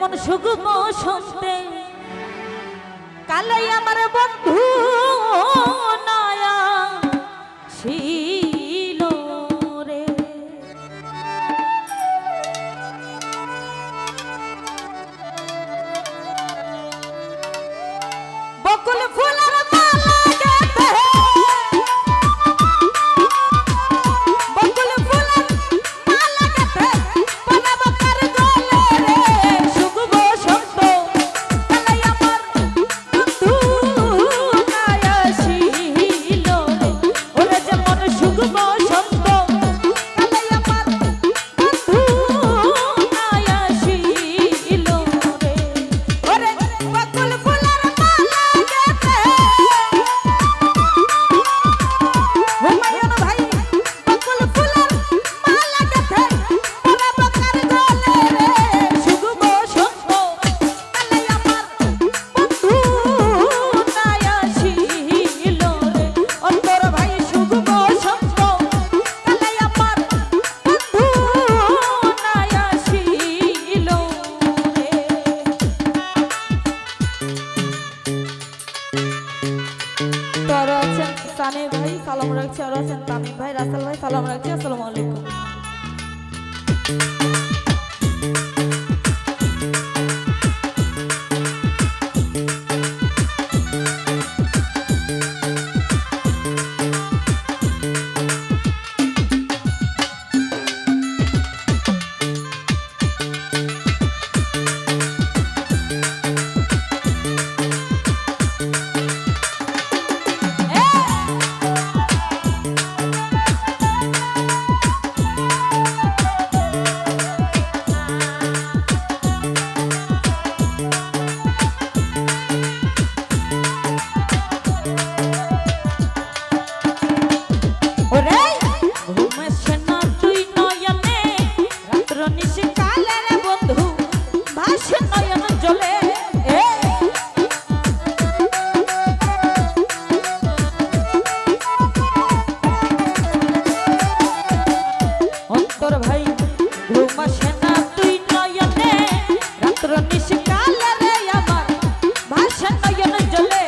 যেমন সুগম শুনতে কালাই আমার বন্ধু নায়া ছিল রে। বকুল ফুলের মালা গেঁথে বকুল ফুলের মালা গেঁথে বানাবো কার গলে রে। সুগম শুনত কালাই আমার বন্ধু নায়া ছিল রে। ওরে যেমন সুগম শুনত কালাই আমার বন্ধু নায়া ছিল রে। ওরে বকুল ফুলের মালা গেঁথে হুমায়ুন ভাই বকুল ফুলের মালা গেঁথে বানাবো কার গলে রে। সুগম শুনত কালাই আমার বন্ধু নায়া ছিল রে। অন্তর ভাই সুগম শুনত কালাই আমার বন্ধু নায়া ছিল রে। তো আরো আছেন সানি ভাই সালাম রাখছি, আরো আছেন তামিম ভাই, রাসেল ভাই সালাম রাখছি। আসসালামু আলাইকুম। ওরে ঘুমাস না তুই নয়নে রাত্র নিশিকালে রে বন্ধু ভাসে নয়ন জলে। অন্তর ভাই ঘুমাস না তুই নয়নে রাত্র নিশিকালে রে আমার ভাসে নয়ন জলে।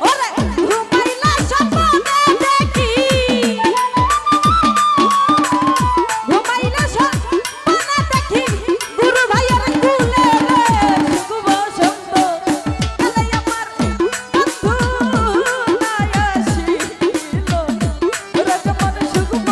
ওরে ঘুমাইলা স্বপ্নে দেখি ঘুমাইলা স্বপ্নে দেখি গুরু ভাইয়ের কুলে রে। সুগম শুনত কালাই আমার বন্ধু নায়া ছিল। ওরে যেমন সুগম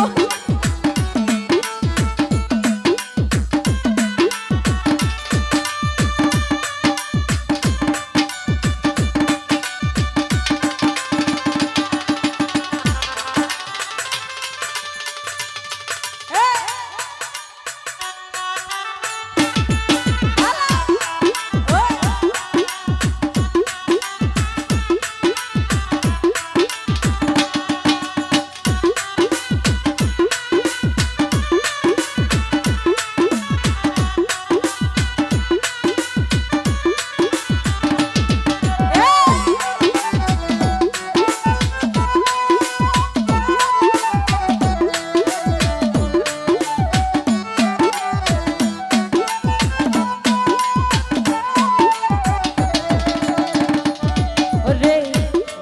ওরে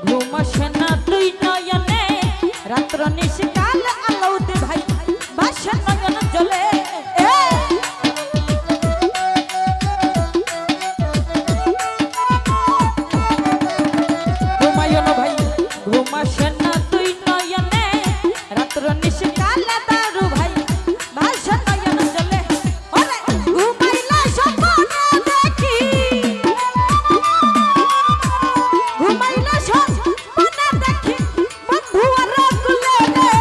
ঘুমাস না তুই নয়নে রাত্র নিশিকাল আলাউদ্দি ভাই ভাসে নয়ন জলে। হুমায়ুন ভাই ঘুমাস না তুই নয়নে রাত্র নিশিকাল দারু ভাই ভাসে নয়ন জলে। ওরে ঘুমাইলা স্বপ্নে দেখি ঘুমাইলা স্বপ্নে দেখি বন্ধু আর কুলে রে।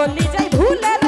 কলি যাই ভুলে